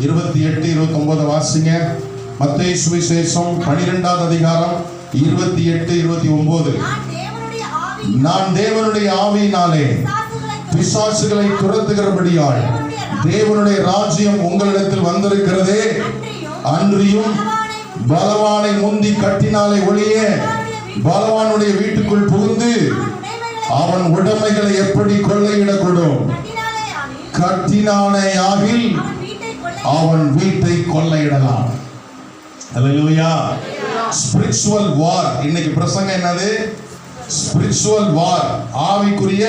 28, 29 வாசிங்க. மத்தேயு சுவிசேஷம் 12வது அதிகாரம் 28, 29. நான் தேவனுடைய ஆவியினாலே பிசாசுகளை துரத்துகிறபடியால் தேவனுடைய ராஜ்யம் உங்களிடத்தில் வந்திருக்கிறதே, அன்றியும் பலவானை முந்தி கட்டினாலே ஒழிய பலவானுடைய வீட்டுக்குள் புகுந்து அவன் உடைமைகளை எப்படி கொள்ளையிடக்கூடும்? கட்டினானே ஆகில் அவன் வீட்டை கொள்ளையிடலாம். அல்லேலூயா. ஸ்பிரிச்சுவல் வார். இன்னைக்கு பிரசங்கம் என்னது? ஸ்பிரிச்சுவல் வார், ஆவிக்குரிய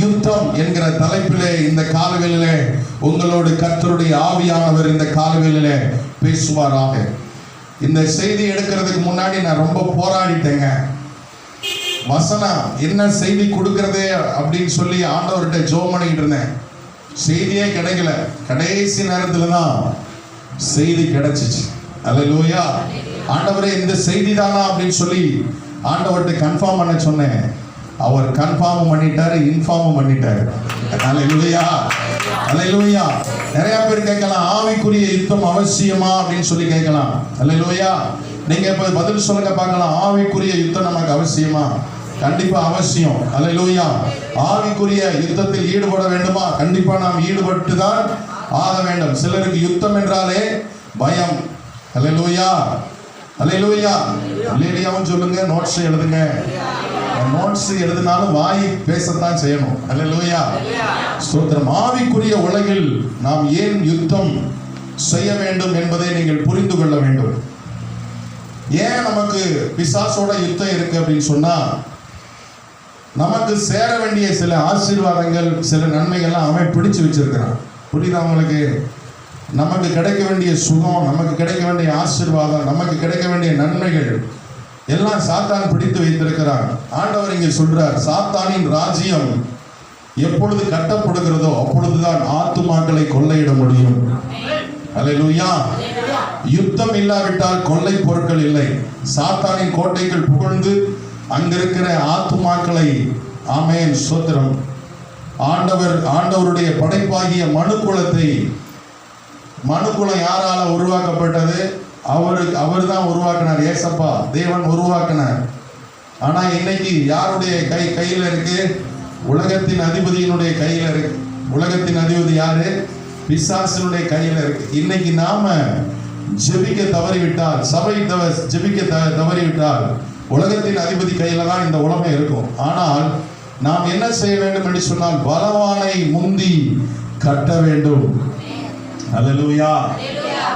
யுத்தம் என்கிற தலைப்பிலே இந்த காலவேளையிலே உங்களோடு கர்த்தருடைய ஆவியானவர் இந்த காலவேளையிலே பேசுவாராக. இந்த செய்தி எடுக்கிறதுக்கு முன்னாடி நான் ரொம்ப போராடிட்டேங்க. வசனம் என்ன செய்தி கொடுக்கறதே அப்படின்னு சொல்லி ஆண்டவர்கிட்ட ஜெபம் பண்ணிட்டு இருந்தேன். செய்தியே கிடைக்கல. கடைசி நேரத்துல தான் செய்தி கிடைச்சிச்சு. அல்லேலூயா. ஆண்டவரே இந்த செய்தி தானா அப்படின்னு சொல்லி ஆண்டவர்கிட்ட கன்ஃபார்ம் பண்ண சொன்னேன். அவர் கன்ஃபார்ம் பண்ணிட்டாரு, இன்ஃபார்ம் பண்ணிட்டாரு. அல்லேலூயா, அல்லேலூயா. நிறைய பேர் கேட்கலாம், ஆவிக்குரிய யுத்தம் அவசியமா அப்படின்னு சொல்லி கேட்கலாம். அல்லேலூயா. நீங்க இப்ப பதில் சொல்லுங்க பார்க்கலாம். ஆவிக்குரிய யுத்தம் நமக்கு அவசியமா? கண்டிப்பா அவசியம். அல்லேலூயா. ஆவிக்குரிய யுத்தத்தில் ஈடுபட வேண்டுமா? கண்டிப்பா நாம் ஈடுபட்டு தான் ஆக வேண்டும். சிலருக்கு யுத்தம் என்றாலே பயம். அல்லேலூயா, அல்லேலூயா. அல்லேலூயாவும் சொல்லுங்க. நோட்ஸ் எழுதுங்க. நோட்ஸ் எழுதினாலும் வாய் பேசத்தான் செய்யணும். அல்லேலூயா, ஸ்தோத்திரம். ஆவிக்குரிய உலகில் நாம் ஏன் யுத்தம் செய்ய வேண்டும் என்பதை நீங்கள் புரிந்து கொள்ள வேண்டும். ஏன் நமக்கு பிசாசோட யுத்தம் இருக்கு அப்படின்னு சொன்னா, நமக்கு சேர வேண்டிய சில ஆசீர்வாதங்கள், சில நன்மைகள்லாம் அவன் பிடிச்சு வச்சிருக்கிறான். புரியுதா உங்களுக்கு? நமக்கு கிடைக்க வேண்டிய சுகம், நமக்கு கிடைக்க வேண்டிய ஆசீர்வாதம், நமக்கு கிடைக்க வேண்டிய நன்மைகள் எல்லாம் சாத்தான் பிடித்து வைத்திருக்கிறான். ஆண்டவர் இங்கே சொல்றார், சாத்தானின் ராஜ்யம் எப்பொழுது கட்டப்படுகிறதோ அப்பொழுதுதான் ஆத்துமாக்களை கொள்ளையிட முடியும். அல்லேலூயா. யுத்தம் இல்லாவிட்டால் கொள்ளை பொருட்கள் இல்லை. சாத்தானின் கோட்டைகள் புகழ்ந்து அங்கிருக்கிற ஆத்துமாக்களை, ஆமென், ஸ்தோத்திரம், ஆண்டவருடைய படைப்பாகிய மனுக்குலத்தை, மனுக்குலம் யாரால உருவாக்கப்பட்டது? அவர் தான் உருவாக்கினார். ஏசப்பா தேவன் உருவாக்கினார். ஆனா இன்னைக்கு யாருடைய கையில இருக்கு? உலகத்தின் அதிபதியினுடைய கையில இருக்கு. உலகத்தின் அதிபதி யாரு? பிசாசினுடைய கையில இருக்கு. இன்னைக்கு நாம ஜெபிக்க தவறிவிட்டால், சபை ஜெபிக்க தவறிவிட்டால் உலகத்தின் அதிபதி கையில தான் இந்த உலகம் இருக்கும். ஆனால் நாம் என்ன செய்ய வேண்டும் என்று சொன்னால், பலவானை முந்தி கட்ட வேண்டும். அல்லேலூயா.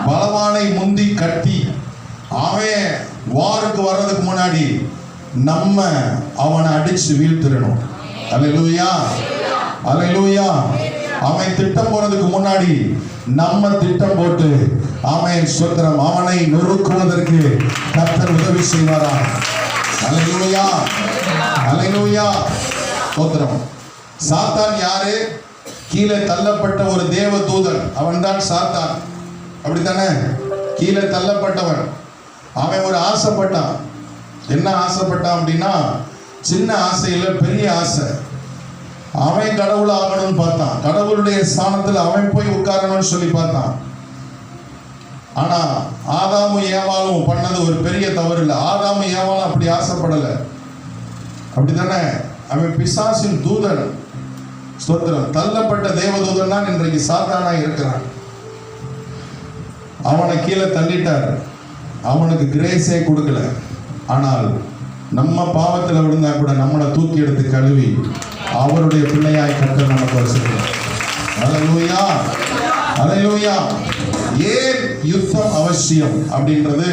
பலவானை முந்தி கட்டி அவன் வாருக்கு வர்றதுக்கு முன்னாடி நம்ம அவனை அடிச்சு வீழ்த்திடணும். அல்லேலூயா, அல்லேலூயா. அவன் திட்டம் போறதுக்கு முன்னாடி நம்ம திட்டம் போட்டு, ஆமென், ஸ்தோத்திரம், அவனை நொறுக்குவதற்கு கர்த்தர் உதவி செய்வாரா? அல்லேலூயா, அல்லேலூயா, ஸ்தோத்திரம். சாத்தான் யாரு? கீழே தள்ளப்பட்ட ஒரு தேவ தூதன். அவன் தான் சாத்தான். அப்படித்தானே? கீழே தள்ளப்பட்டவன். அவன் ஒரு ஆசைப்பட்டான். என்ன ஆசைப்பட்டான் அப்படின்னா, சின்ன ஆசை இல்லை, பெரிய ஆசை. அவன் கடவுள் ஆகணும்னு பார்த்தான். கடவுளுடைய ஸ்தானத்தில் அவன் போய் உட்காரணும்னு சொல்லி பார்த்தான். ஆனா ஆதாமும் ஏவாளும் பண்ணது ஒரு பெரிய தவறு இல்லை. ஆதாமும் ஏவாளும் அப்படி ஆசைப்படலை. அப்படித்தானே? அவன் பிசாசின் தூதன். ஸ்தோத்திரம். தள்ளப்பட்ட தேவதூதன் தான் இன்றைக்கு சாத்தானா இருக்கிறான். அவனை கீழே தள்ளிட்டார். அவனுக்கு கிரேஸே கொடுக்கல. ஆனால் நம்ம பாவத்தில் விழுந்தா கூட நம்மளை தூக்கி எடுத்து கழுவி அவருடைய பிள்ளையாய் கர்த்தர் நமக்கு வச்சிருக்கிறார். அல்லேலூயா, அல்லேலூயா. ஏன் யுத்தம் அவசியம் அப்படின்றது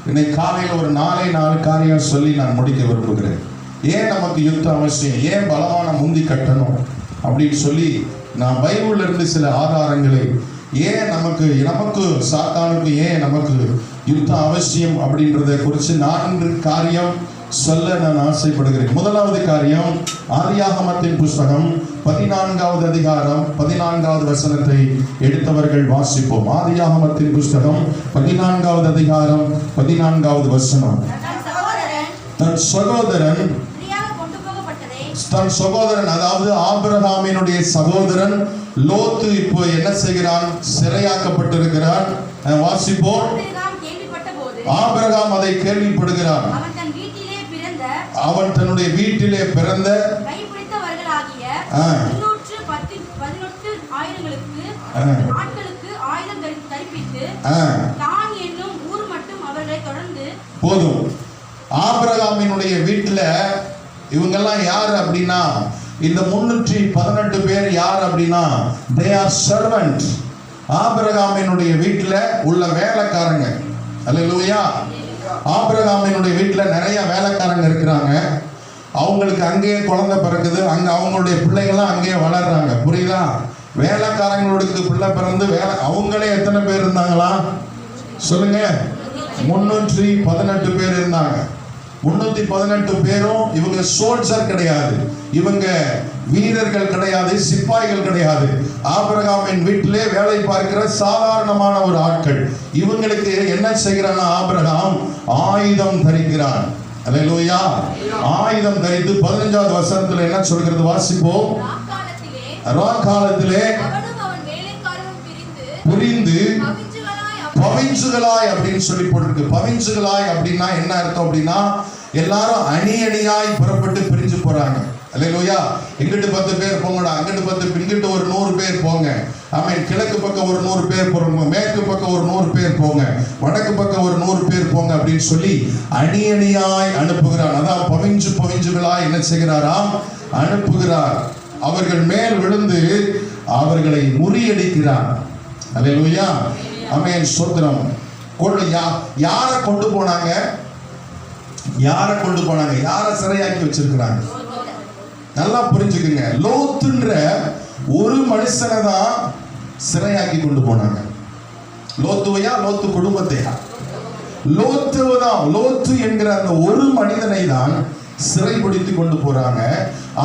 இன்னைக்கு காலையில் ஒரு 4 காரியம் சொல்லி நான் முடிக்க விரும்புகிறேன். ஏன் நமக்கு யுத்தம் அவசியம், ஏன் பலவான முந்தி கட்டணும் அப்படின்னு சொல்லி நான் பைபிள்ல இருந்து சில ஆதாரங்களை, ஏன் நமக்கு சாத்தானுக்கு ஏன் நமக்கு யுத்தம் அவசியம் அப்படின்றத குறித்து 4 காரியம் சொல்ல நான் ஆசைப்படுகிறேன். முதலாவது காரியம், ஆதியாகமத்தின் புஸ்தகம் 14வது அதிகாரம் 14வது வசனத்தை எடுத்தவர்கள் வாசிப்போம். ஆதியாகமத்தின் புஸ்தகம் 14வது அதிகாரம் 14வது வசனம். தன் சகோதரன் அதாவது ஆபிரகாமினுடைய சகோதரன் லோத்து இப்போ என்ன செய்கிறான்? சிறையாக்கப்பட்டிருக்கிறான். வாசிப்போம். ஆபிரகாம் அதை கேள்விப்படுகிறான். அவன் தன்னுடைய வீட்டிலே பிறந்த போதும். ஆபிரகாமினுடைய வீட்டில் இவங்கெல்லாம் யார் அப்படின்னா, இந்த 318 பேர் யார் அப்படின்னா, they are servant. ஆபிரகாமினுடைய வீட்டில் உள்ள வேலைக்காரங்க. அல்லேலூயா. ஆபிரகாமினுடைய வீட்டில் நிறைய வேலைக்காரங்க இருக்கிறாங்க. அவங்களுக்கு அங்கேயே குழந்தை பிறக்குது, அங்க அவங்களுடைய பிள்ளைகள்லாம் அங்கேயே வளர்றாங்க. புரியுதா? வேலைக்காரங்களுக்கு பிள்ளை பிறந்து அவங்களே எத்தனை பேர் இருந்தாங்களா சொல்லுங்க? 318 பேர் இருந்தாங்க. 318 பேரும் இவங்க சோல்ஜர் கிடையாது, இவங்க வீரர்கள் கிடையாது, சிப்பாய்கள் கிடையாது. ஆபிரகாமின் வீட்டிலே வேலை பார்க்கிற சாதாரணமான ஒரு ஆட்கள். இவங்களுக்கு என்ன செய்கிறான்? ஆபிரகாம் ஆயுதம் தரிக்கிறான். அல்லேலூயா. ஆயுதம் தரித்து 15வது வசனத்துல என்ன சொல்கிறது? வாசிப்போம். ராக்காலத்திலே புரிந்து பவிஞ்சுகளாய் அப்படின்னு சொல்லி போட்டிருக்கு. பவிஞ்சுகளாய் அப்படின்னா என்ன அர்த்தம் அப்படின்னா, எல்லாரும் அணி அணியாய் புறப்பட்டு பிரிஞ்சு போறாங்க. அல்லேலூயா. இங்கிட்டு 10 பேர் போங்கடா, அங்கிட்டு 10, இங்கிட்டு ஒரு 100 பேர் போங்க. ஆமென். கிழக்கு பக்கம் ஒரு 100 பேர் போங்க, மேற்கு பக்கம் ஒரு 100 பேர் போங்க, வடக்கு பக்கம் ஒரு 100 பேர் போங்க அப்படின்னு சொல்லி அணி அணியாய் அனுப்புகிறான். அதான் பவிஞ்சுகளாய் என்ன செய்கிறாராம்? அனுப்புகிறார். அவர்கள் மேல் விழுந்து அவர்களை முறியடிக்கிறார். அல்லேலூயா. ஆமென். ஸ்தோத்திரம். யாரை கொண்டு போனாங்க? யாரை கொண்டு போனாங்க? யாரை சிறையாக்கி வச்சிருக்கிறாங்க? நல்லா புரிஞ்சுக்குங்க. லோத்துன்ற ஒரு மனுஷனை தான் சிறையாக்கி கொண்டு போனாங்க. லோத்துவையா? லோத்து குடும்பத்தையா? லோத்துவதான். லோத்து என்கிற அந்த ஒரு மனிதனை தான் சிறைபிடித்து கொண்டு போறாங்க.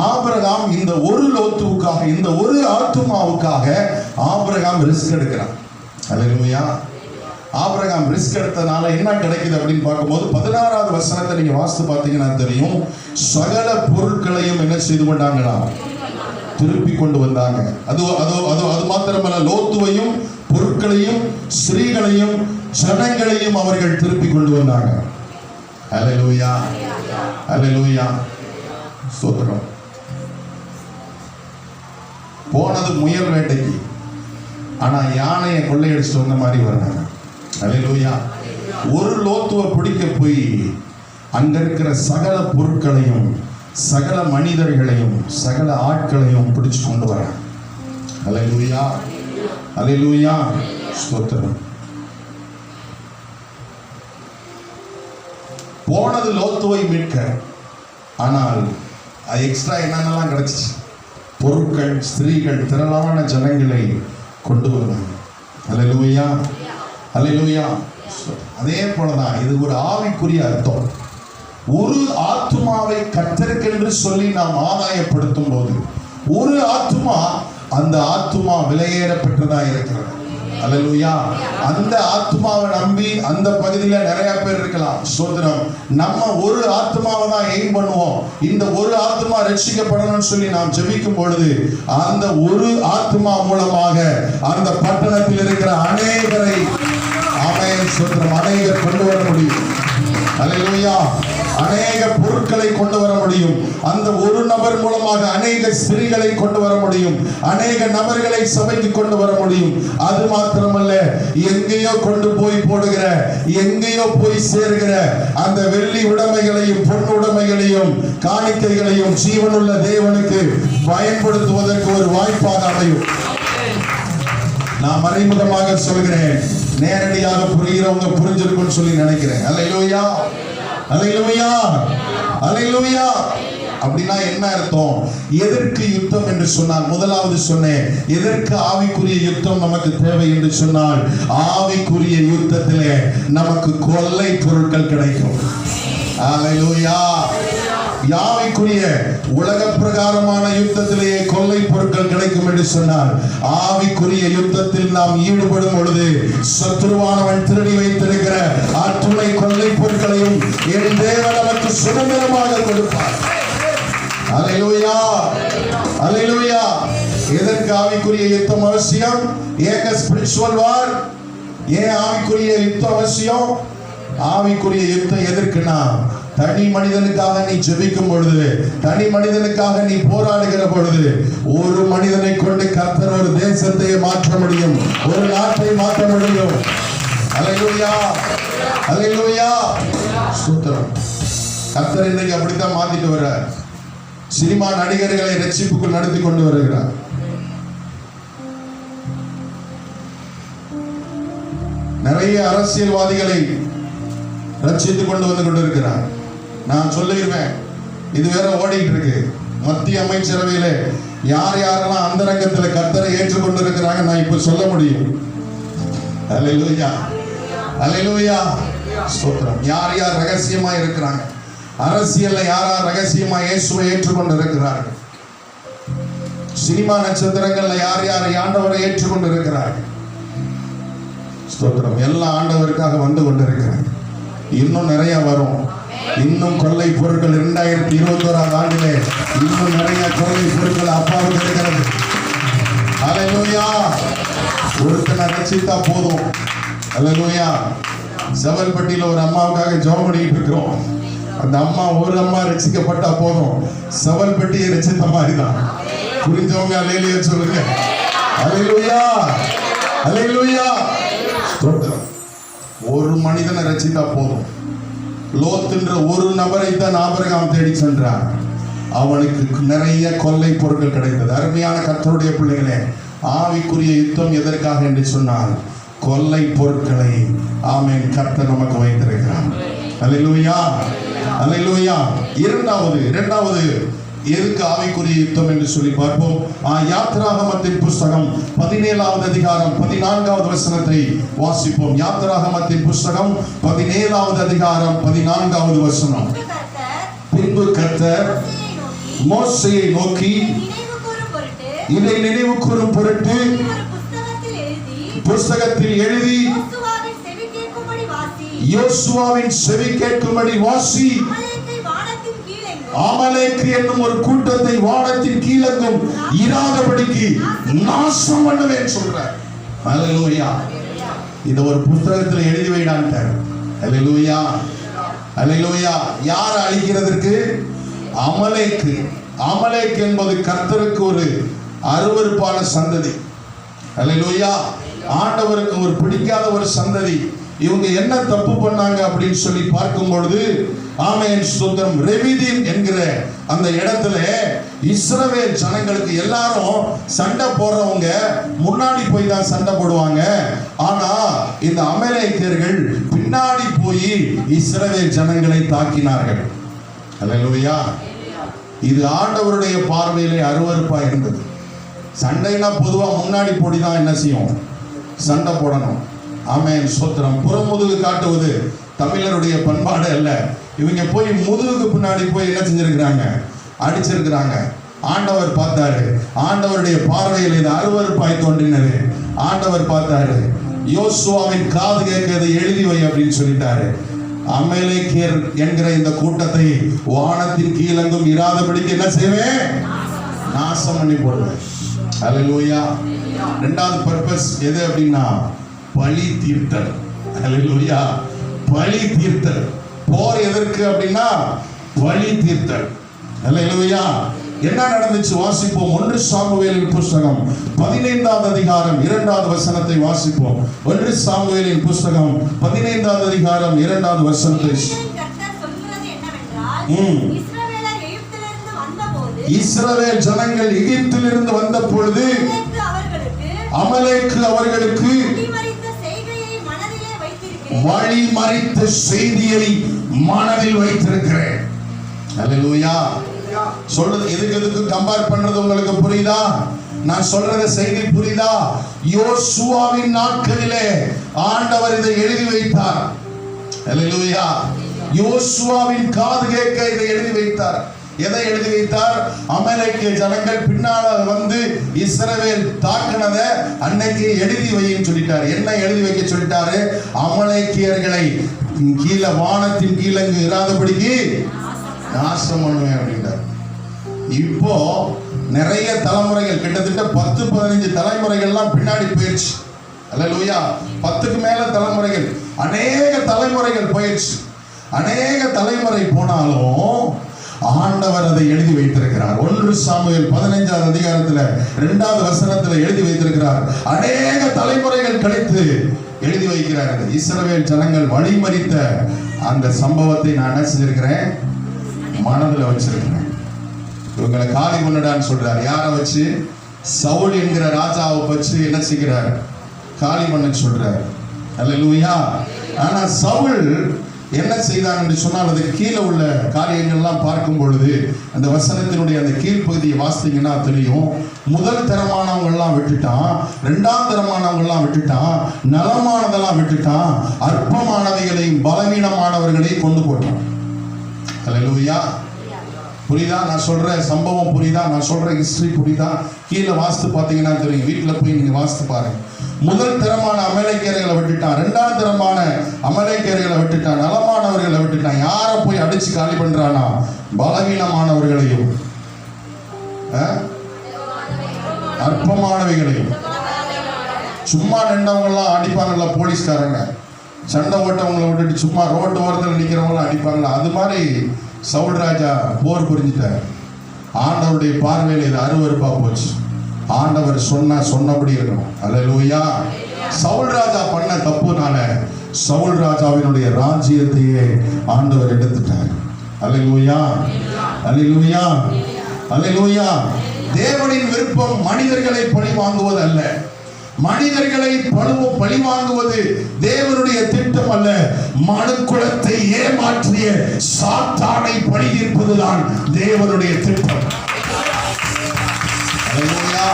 ஆபிரகாம் இந்த ஒரு லோத்துவுக்காக, இந்த ஒரு ஆத்துமாவுக்காக ஆபிரகாம் ரிஸ்க் எடுக்கிறான். அல்லேலூயா. ஆபிரகாம் ரிஸ்க் எடுத்தனால என்ன கிடைக்குது அப்படின்னு பார்க்கும்போது 16வது வசனத்தை நீங்க வாசித்து பார்த்தீங்கன்னா தெரியும். சகல பொருட்களையும் என்ன செய்து கொண்டாங்களா? திருப்பி கொண்டு வந்தாங்க. அது மாத்திரமல்ல, லோத்துவையும் பொருட்களையும் ஸ்திரீகளையும் ஜனங்களையும் அவர்கள் திருப்பி கொண்டு வந்தாங்க. அல்லேலூயா. அல்லேலூயா. ஸ்தோத்திரம். போனது முயல் வேட்டைக்கு, ஆனா யானையை கொள்ளையடிச்சிட்டு வந்த மாதிரி வர்றாங்க. அல்லேலூயா. ஒரு லோத்துவை பிடிக்க போய் அங்க இருக்கிற சகல பொருட்களையும், சகல மனிதர்களையும், சகல ஆட்களையும் பிடிச்சு கொண்டு வர்றாங்க. அல்லேலூயா. அல்லேலூயா. ஸ்தோத்திரம். போனது லோத்துவை மீட்க, ஆனால் எக்ஸ்ட்ரா என்னென்னலாம் கிடைச்சிச்சு? பொருட்கள், ஸ்திரீகள், திரளான ஜனங்களை கொண்டு வருவாங்க. அல்லேலூயா. அல்லேலூயா. அதே போலதான் இது ஒரு ஆவிக்குரிய அர்த்தம். ஒரு ஆத்துமாவை கர்த்தருக்கென்று சொல்லி நாம் ஆதாயப்படுத்தும் போது, ஒரு ஆத்துமா, அந்த ஆத்துமா விலையேற பெற்றதா இருக்கிறது. அல்லேலூயா. அந்த ஆத்மாவை நம்பி அந்த பகுதியில நிறைய பேர் இருக்கலாம். ஸ்தோத்திரம். நம்ம ஒரு ஆத்மாவை தான் எய்ம் பண்ணுவோம். இந்த ஒரு ஆத்மா ரட்சிக்கப்படணும்னு சொல்லி நாம் ஜெபிக்கும் பொழுது, அந்த ஒரு ஆத்மா மூலமாக அந்த பட்டணத்தில் இருக்கிற அநேகரை, ஆமென், ஸ்தோத்திரம், அநேகர் கொண்டு வர முடியும். அல்லேலூயா. அநேக பொருட்களை கொண்டு வர முடியும். அந்த ஒரு நபர் மூலமாக அநேக ஸ்திரீகளை கொண்டு வர முடியும். அநேக நபர்களை சபைக்கு கொண்டு வர முடியும். அது மாத்திரமல்ல, எங்கேயோ கொண்டு போய் போடுகிற, எங்கேயோ போய் சேர்கிற அந்த வெள்ளி உடைமைகளையும் பொன் உடைமைகளையும் காணிக்கைகளையும் ஜீவனுள்ள தேவனுக்கு பயன்படுத்துவதற்கு ஒரு வாய்ப்பாக அமையும். நான் மறைமுகமாக சொல்கிறேன், நேரடியாக புரிகிறவங்க புரிஞ்சிருக்கும்னு சொல்லி நினைக்கிறேன். அல்லேலூயா. அல்லேலூயா. அல்லேலூயா. அப்படின்னா என்ன அர்த்தம்? எதற்கு யுத்தம் என்று சொன்னால், முதலாவது சொன்னேன், எதற்கு ஆவிக்குரிய யுத்தம் நமக்கு தேவை என்று சொன்னால், ஆவிக்குரிய யுத்தத்திலே நமக்கு கொள்ளை பொருட்கள் கிடைக்கும். அல்லேலூயா. ஆவிக்குரிய உலக பிரகாரமான யுத்தத்திலேயே கொள்ளை பொருட்கள் கிடைக்கும் என்று சொன்னார். ஆவிக்குரிய யுத்தத்தில் நாம் ஈடுபடும் பொழுது சத்துருவானவன் திருடி வைத்திருக்கிற அத்துணை கொள்ளை பொருட்களையும் என் தேவன் நமக்கு சுதந்திரமாக கொடுப்பார். அல்லேலூயா. அல்லேலூயா. எதற்கு ஆவிக்குரிய யுத்தம் அவசியம்? ஏக ஸ்பிரிச்சுவல் வார். ஏன் ஆவிக்குரிய யுத்தம் அவசியம்? ஆவிக்குரிய யுத்தம் எதற்குனா, தனி மனிதனுக்காக நீ ஜெபிக்கும் பொழுது, தனி மனிதனுக்காக நீ போராடுகிற பொழுது, ஒரு மனிதனை கொண்டு கர்த்தர் ஒரு தேசத்தை மாற்ற முடியும், ஒரு நாட்டை மாற்ற முடியும். அல்லேலூயா, அல்லேலூயா, ஸ்தோத்திரம். கர்த்தர் இன்னைக்கு அப்படித்தான் மாத்திட்டு வர்றார். சினிமா நடிகர்களை ரட்சிப்புக்குள் நடத்தி கொண்டு வருகிறார். நிறைய அரசியல்வாதிகளை ரட்சித்துக் கொண்டு வந்து கொண்டிருக்கிறார். நான் சொல்லிடுவேன், இது வேற ஓடிட்டு இருக்கு. மத்திய அமைச்சரவையில யார் யாரெல்லாம் அந்தரங்கத்தில் கர்த்தரை ஏற்றுக்கொண்டு இருக்கிறாங்க நான் இப்ப சொல்ல முடியும். அல்லேலூயா, அல்லேலூயா, ஸ்தோத்திரம். யார் யார் ரகசியமா இருக்கிறாங்க, அரசியல்ல யார் யார் ரகசியமா இயேசுவை ஏற்றுக்கொண்டு இருக்கிறார்கள், சினிமா நட்சத்திரங்கள்ல யார் யார் ஆண்டவரை ஏற்றுக்கொண்டு இருக்கிறார்கள். ஸ்தோத்திரம். எல்லா ஆண்டவருக்காக வந்து கொண்டிருக்கிறாங்க. இன்னும் நிறைய வரும். இன்னும் கொள்ளை பொருட்கள் 2021 ஆண்டிலே இன்னும் நிறைய கொள்ளை பொருட்கள் அப்பாவுக்கு இருக்கிறது. அல்லேலூயா. ஒருத்தனை ரட்சித்தா போதும். அல்லேலூயா. செவல்பட்டியில ஒரு அம்மாவுக்காக ஜெபம் பண்ணிட்டு இருக்கிறோம். அந்த அம்மா, ஒரு அம்மா ரட்சிக்கப்பட்டா போதும், செவல்பட்டியை ரட்சித்த மாதிரி தான். புரிஞ்சவங்க அல்லேலூயா சொல்லுங்க. அல்லேலூயா, அல்லேலூயா. ஸ்தோத்திரம். ஒரு மனிதனை ரட்சித்தா போதும். லோத்துன்ற ஒரு நபரை தான் ஆபிரகாம் தேடி சென்றார். அவனுக்கு நிறைய கொள்ளை பொருட்கள் கிடைத்தது. அருமையான கர்த்தருடைய பிள்ளைகளே, ஆவிக்குரிய யுத்தம் எதற்காக என்று சொன்னால் கொள்ளை பொருட்களை ஆமென் கர்த்தர் நமக்கு வைத்திருக்கிறார். அல்லேலூயா, அல்லேலூயா. இரண்டாவது எதுக்கு ஆவிக்குரிய யுத்தம் என்று சொல்லி பார்ப்போம். யாத்திராகமத்தின் புஸ்தகம் 17வது அதிகாரம் 14வது வசனத்தை வாசிப்போம். யாத்திராகமத்தின் புஸ்தகம் 17வது அதிகாரம் 14வது வசனம். பின்பு கர்த்தர் மோசேயை நோக்கி இதை நினைவு கூறும் பொருட்டு புஸ்தகத்தில் எழுதி யோசுவாவின் செவி கேட்கும்படி வாசி. அமலேக்கு என்னும் ஒரு கூட்டத்தை வானத்தின் கீழெங்கும் இராதபடிக்கு நாசம் பண்ணுவேன் சொல்றார். அல்லேலூயா. இத ஒரு புத்தகத்தில் எழுதி வைடான்ட்டார். அல்லேலூயா, அல்லேலூயா. யார் அழிக்கிறதற்கு? அமலேக்கு. அமலேக்கு என்பது கர்த்தருக்கு ஒரு அருவருப்பான சந்ததி. அல்லேலூயா. ஆண்டவருக்கு ஒரு பிடிக்காத ஒரு சந்ததி. இவங்க என்ன தப்பு பண்ணாங்க அப்படின்னு சொல்லி பார்க்கும் பொழுது ஆமென் ஸ்தோத்திரம், ரெவிதீம் என்கிற அந்த இடத்துல இஸ்ரவேல் ஜனங்களுக்கு எல்லாரும் சண்டை போடுறவங்க முன்னாடி போய் தான் சண்டை போடுவாங்க. ஆனா இந்த அமலேக்கியர்கள் பின்னாடி போய் இஸ்ரவேல் ஜனங்களை தாக்கினார்கள். அல்லேலூயா. இது ஆண்டவருடைய பார்வையிலே அருவருப்பா இருந்தது. சண்டைனா பொதுவா முன்னாடி போடி தான் என்ன செய்யும், சண்டை போடணும். ஆமென் ஸ்தோத்திரம். புறமுதுகு காட்டுவது தமிழருடைய பண்பாடு அல்ல. இவங்க போய் முதுகுக்கு பின்னாடி போய் என்ன செஞ்சிருக்கிறாங்க, அடிச்சிருக்கிறாங்க. ஆண்டவர் பார்த்தாரு. ஆண்டவருடைய பார்வையில் இது அருவருப்பாய் தோன்றினது. ஆண்டவர் பார்த்தாரு. யோசுவாவின் காது கேட்கிறதை எழுதி வை அப்படின்னு சொல்லிட்டாரு. அமலேக்கியர் என்கிற இந்த கூட்டத்தை வானத்தின் கீழெங்கும் இராதபடிக்கு என்ன செய்வேன், நாசம் பண்ணி போடுவேன். அல்லேலூயா. இரண்டாவது பர்பஸ் எது அப்படின்னா பழி தீர்த்தல். அல்லேலூயா. பழி தீர்த்தல். போர் எதற்கு அப்படின்னா பழி தீர்த்தல். அல்லேலூயா. என்ன நடந்துச்சு வாசிப்போம். 1 சாமுவேலின் புஸ்தகம் 15வது அதிகாரம் 2வது வசனத்தை வாசிப்போம். 1 சாமுவேலின் புஸ்தகம் 15வது அதிகாரம் 2வது வசனத்தை. இஸ்ரவேல் ஜனங்கள் எகிப்திலிருந்து வந்த பொழுது அமலேக்கு அவர்களுக்கு வழி மறித்த செய்தியை மனதில் வைத்திருக்கிறேன். அல்லேலூயா. சொல்றது எதுக்கு கம்பேர் பண்றது உங்களுக்கு புரியுதா? நான் சொல்றத செய்தி புரியுதா? யோசுவாவின் நாட்களிலே ஆண்டவர் இதை எழுதி வைத்தார். அல்லேலூயா. யோசுவாவின் காது கேட்க இதை எழுதி வைத்தார். எதை எழுதி வைத்தார்? அமலேக்கிய ஜனங்கள் பின்னால வந்து இஸ்ரவேல் தாக்கினத அன்னைக்கு எழுதி வைன்னு சொல்லிட்டார். என்ன எழுதி வைக்க சொல்லிட்டாரு? அமலேக்கியர்களை கீழே வானத்தின் கீழங்கு இராதபடிக்கு நாசம் பண்ணுவேன் அப்படின்ட்டார். இப்போ நிறைய தலைமுறைகள், கிட்டத்தட்ட 10-15 தலைமுறைகள்லாம் பின்னாடி போயிடுச்சு. அல்லேலூயா. 10க்கு மேல தலைமுறைகள், அநேக தலைமுறைகள் போயிடுச்சு. அநேக தலைமுறை போனாலும் ஆண்டவர் அதை எழுதி வைத்திருக்கிறார். 1 சாமுவேல் 15வது அதிகாரத்துல 2வது வசனத்துல எழுதி வைத்திருக்கிறார். அநேக தலைமுறைகள் கழித்து எழுதி வைக்கிறார். இஸ்ரவேல் ஜனங்கள் வழிமறித்த அந்த சம்பவத்தை நான் என்ன செஞ்சிருக்கிறேன், மனதில் வச்சிருக்கிறேன். இவங்களை காலி பண்ணுடான்னு சொல்றார். யாரை வச்சு? சவுல் என்கிற ராஜாவை வச்சு என்ன செய்கிறார், காலி பண்ண சொல்றார். அல்லேலூயா. ஆனா சவுல் என்ன செய்தான் என்று சொன்னால், அதுக்கு கீழே உள்ள காரியங்கள்லாம் பார்க்கும் பொழுது அந்த வசனத்தினுடைய அந்த கீழ்ப்பகுதியை வாசித்தீங்கன்னா தெரியும். முதல் தரமானவங்க எல்லாம் விட்டுட்டான், 2ஆம் தரமானவங்க எல்லாம் விட்டுட்டான், நலமானதெல்லாம் விட்டுட்டான், அற்பமானவைகளையும் பலவீனமானவர்களையும் கொண்டு போட்டான். அல்லேலூயா. புரியுதா நான் சொல்ற சம்பவம்? புரியுதா நான் சொல்ற ஹிஸ்டரி? புரியுதா? கீழே வாசித்து பார்த்தீங்கன்னா தெரியும். வீட்டில் போய் நீங்க வாசித்து பாருங்க. முதல் தரமான அமலேக்கியர்களை விட்டுட்டான், 2ஆம் தரமான அமலேக்கியர்களை விட்டுட்டான், நலமானவர்களை விட்டுட்டான். யாரை போய் அடிச்சு காலி பண்றானா? பலவீனமானவர்களையும் அற்பமானவைகளையும். சும்மா நின்றவங்க எல்லாம் அடிப்பாங்கல்ல போலீஸ்காரங்க, சண்டை ஓட்டவங்களை விட்டுட்டு சும்மா ரோட்டு ஓரத்தில் நிற்கிறவங்களாம் அடிப்பாங்கல்ல, அது மாதிரி சவுல் ராஜா போர் புரிஞ்சிட்டார். ஆண்டவருடைய பார்வையில் இது அருவருப்பா போச்சு. ஆண்டவர் சொன்னபடி இருக்கணும். அல்லேலூயா. சவுல் ராஜா பண்ண தப்புனால சவுல் ராஜாவினுடைய ராஜ்யத்தையே ஆண்டவர் எடுத்துட்டார். அல்லேலூயா, அல்லேலூயா, அல்லேலூயா. தேவனின் விருப்பம் மனிதர்களை பழி வாங்குவது அல்ல. மனிதர்களை பழி வாங்குவது தேவனுடைய திட்டம் அல்ல. மனுக்குலத்தை ஏமாற்றிய சாத்தானை பழி தீர்ப்பதுதான் தேவனுடைய திட்டம். அல்லேலூயா,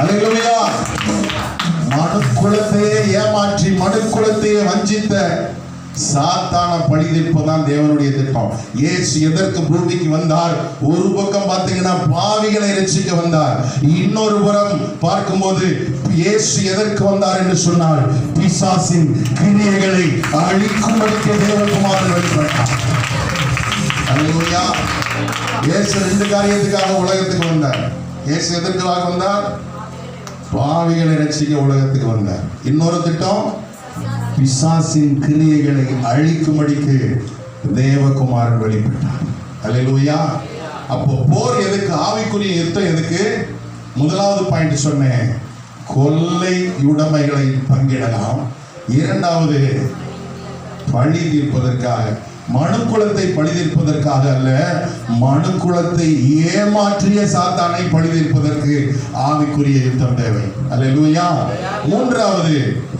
அல்லேலூயா. மனுக்குலத்தையே ஏமாற்றி மனுக்குலத்தையே வஞ்சித்த சாத்தான பழி தீர்ப்பதுதான் தேவனுடைய திட்டம். இயேசு எதற்கு பூமிக்கு வந்தார்? ஒரு பக்கம் பார்த்தீங்கன்னா பாவிகளை ரட்சிக்க வந்தார். இன்னொரு புறம் பார்க்கும்போது இயேசு எதற்கு வந்தார் என்று சொன்னால், பிசாசின் கிரியைகளை அழிக்கும்படிக்கு தேவகுமாரன் வெளிப்பட்டார். அல்லேலூயா. இயேசு 2 காரியத்துக்காக உலகத்துக்கு வந்தார். இயேசு எதற்காக வந்தார்? பாவிகளை ரட்சிக்க உலகத்துக்கு வந்தார். இன்னொரு திட்டம், பிசாசின் கிரியைகளை அழிக்கும்படிக்கு தேவகுமாரன் வெளிப்பட்டார். அல்லேலூயா. அப்போ போர் எதுக்கு? ஆவிக்குரிய யுத்தம் எதுக்கு? முதலாவது பாயிண்ட் சொன்னேன், கொள்ளை உடைமைகளை பங்கிடலாம். 2வது பழி தீர்ப்பதற்காக, மனுக்குலத்தை பழி தீர்ப்பதற்காக அல்ல, மனுக்குலத்தை ஏமாற்றிய சாத்தானை பழி தீர்ப்பதற்கு ஆவிக்குரிய யுத்தம் தேவை. அல்லேலூயா. 3வது